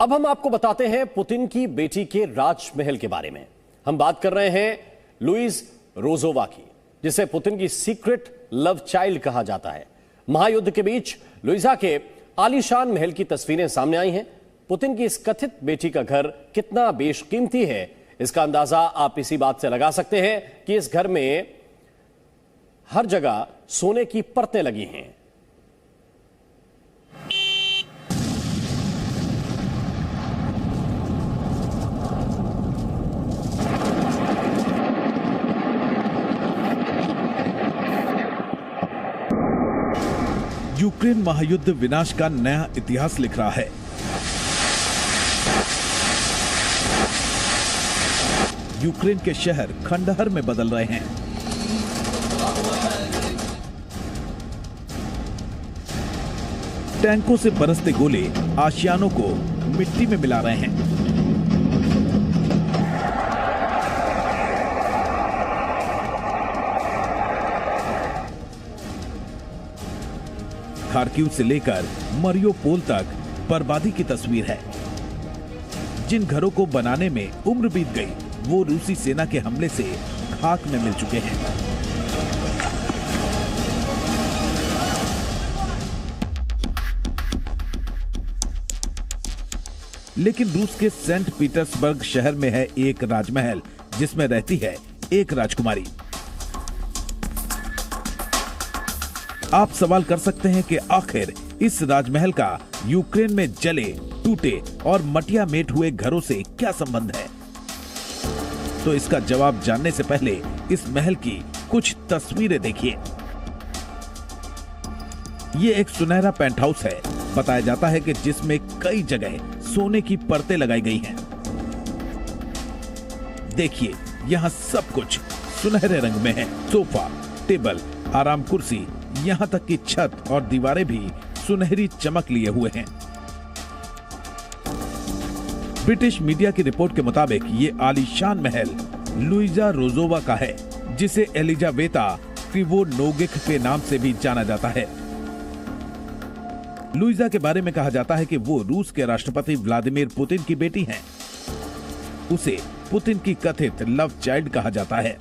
अब हम आपको बताते हैं पुतिन की बेटी के राजमहल के बारे में। हम बात कर रहे हैं लुइज रोजोवा की, जिसे पुतिन की सीक्रेट लव चाइल्ड कहा जाता है। महायुद्ध के बीच लुइजा के आलीशान महल की तस्वीरें सामने आई हैं। पुतिन की इस कथित बेटी का घर कितना बेशकीमती है, इसका अंदाजा आप इसी बात से लगा सकते हैं कि इस घर में हर जगह सोने की परतें लगी हैं। यूक्रेन महायुद्ध विनाश का नया इतिहास लिख रहा है। यूक्रेन के शहर खंडहर में बदल रहे हैं। टैंकों से बरसते गोले आशियानों को मिट्टी में मिला रहे हैं। खार्किव से लेकर मरियोपोल तक बर्बादी की तस्वीर है। जिन घरों को बनाने में उम्र बीत गई, वो रूसी सेना के हमले से खाक में मिल चुके हैं। लेकिन रूस के सेंट पीटर्सबर्ग शहर में है एक राजमहल, जिसमें रहती है एक राजकुमारी। आप सवाल कर सकते हैं कि आखिर इस राजमहल का यूक्रेन में जले, टूटे और मटिया मेट हुए घरों से क्या संबंध है? तो इसका जवाब जानने से पहले इस महल की कुछ तस्वीरें देखिए। ये एक सुनहरा पेंट हाउस है। बताया जाता है कि जिसमें कई जगह सोने की परतें लगाई गई हैं। देखिए, यहाँ सब कुछ सुनहरे रंग में है। सोफा, टेबल, आराम कुर्सी, यहाँ तक कि छत और दीवारें भी सुनहरी चमक लिए हुए हैं। ब्रिटिश मीडिया की रिपोर्ट के मुताबिक ये आलीशान महल लुइजा रोजोवा का है, जिसे एलिजावेता क्रिवोनोगिक के नाम से भी जाना जाता है। लुइजा के बारे में कहा जाता है कि वो रूस के राष्ट्रपति व्लादिमीर पुतिन की बेटी हैं। उसे पुतिन की कथित लव चाइल्ड कहा जाता है।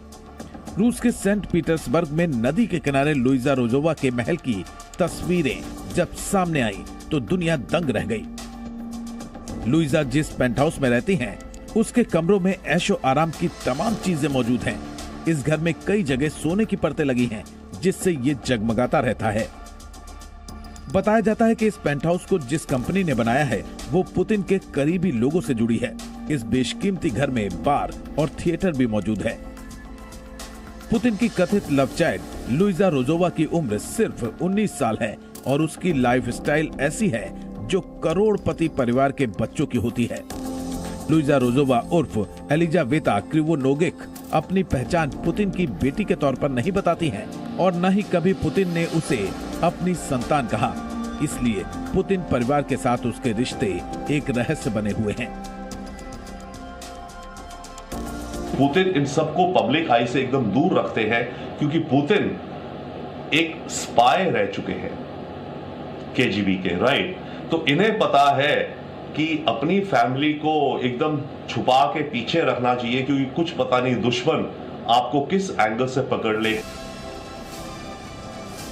रूस के सेंट पीटर्सबर्ग में नदी के किनारे लुइजा रोजोवा के महल की तस्वीरें जब सामने आई तो दुनिया दंग रह गई। लुइजा जिस पेंट हाउस में रहती हैं, उसके कमरों में ऐशो आराम की तमाम चीजें मौजूद हैं। इस घर में कई जगह सोने की परतें लगी हैं, जिससे ये जगमगाता रहता है। बताया जाता है कि इस पेंट हाउस को जिस कंपनी ने बनाया है, वो पुतिन के करीबी लोगों से जुड़ी है। इस बेशकीमती घर में बार और थिएटर भी मौजूद है। पुतिन की कथित लव चाइल्ड लुइजा रोजोवा की उम्र सिर्फ 19 साल है और उसकी लाइफस्टाइल ऐसी है जो करोड़पति परिवार के बच्चों की होती है। लुइजा रोजोवा उर्फ एलिजावेता क्रिवोनोगिक अपनी पहचान पुतिन की बेटी के तौर पर नहीं बताती हैं और न ही कभी पुतिन ने उसे अपनी संतान कहा। इसलिए पुतिन परिवार के साथ उसके रिश्ते एक रहस्य बने हुए हैं। पुतिन इन सबको पब्लिक आई से एकदम दूर रखते हैं, क्योंकि पुतिन एक स्पाई रह चुके हैं केजीबी के, राइट। तो इन्हें पता है कि अपनी फैमिली को एकदम छुपा के पीछे रखना चाहिए, क्योंकि कुछ पता नहीं दुश्मन आपको किस एंगल से पकड़ ले।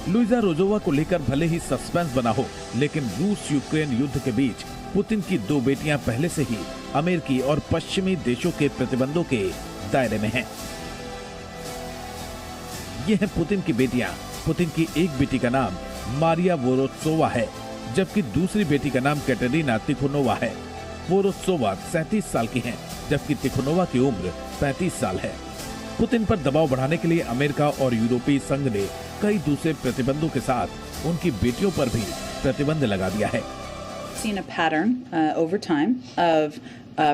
लुइजा रोजोवा को लेकर भले ही सस्पेंस बना हो, लेकिन रूस यूक्रेन युद्ध के बीच पुतिन की दो बेटियां पहले से ही अमेरिकी और पश्चिमी देशों के प्रतिबंधों के दायरे में हैं। ये हैं पुतिन की बेटियां। पुतिन की एक बेटी का नाम मारिया वोरोत्सोवा है, जबकि दूसरी बेटी का नाम कैटरीना तिखोनोवा है। वोरोत्सोवा 37 साल की हैं, जबकि तिखोनोवा की उम्र 35 साल है। पुतिन पर दबाव बढ़ाने के लिए अमेरिका और यूरोपीय संघ ने कई दूसरे प्रतिबंधों के साथ उनकी बेटियों पर भी प्रतिबंध लगा दिया है। Seen a pattern over time of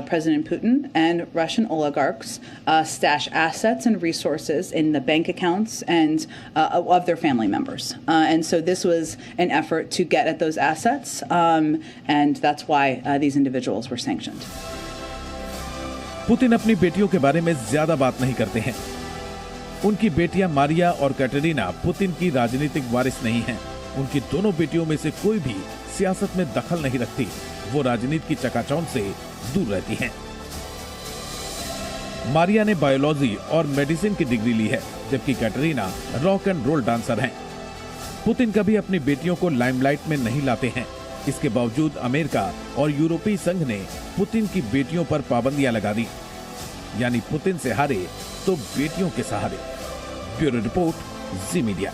President Putin and Russian oligarchs stash assets and resources in the bank accounts and of their family members, and so this was an effort to get at those assets, and that's why these individuals were sanctioned. Putin अपनी बेटियों के बारे में ज्यादा बात नहीं करते हैं। उनकी बेटियां मारिया और कैटरीना पुतिन की राजनीतिक वारिस नहीं हैं। उनकी दोनों बेटियों में से कोई भी सियासत में दखल नहीं रखती। वो राजनीति की चकाचौंध से दूर रहती हैं। मारिया ने बायोलॉजी और मेडिसिन की डिग्री ली है, जबकि Katrina rock and roll dancer हैं। पुतिन कभी अपनी बेटियों को लाइमलाइट में नहीं लाते हैं। इसके बावजूद अमेरिका और यूरोपीय संघ ने पुतिन की बेटियों पर पाबंदियां लगा दी। यानी पुतिन से हारे तो बेटियों के सहारे। ब्यूरो रिपोर्ट, जी मीडिया।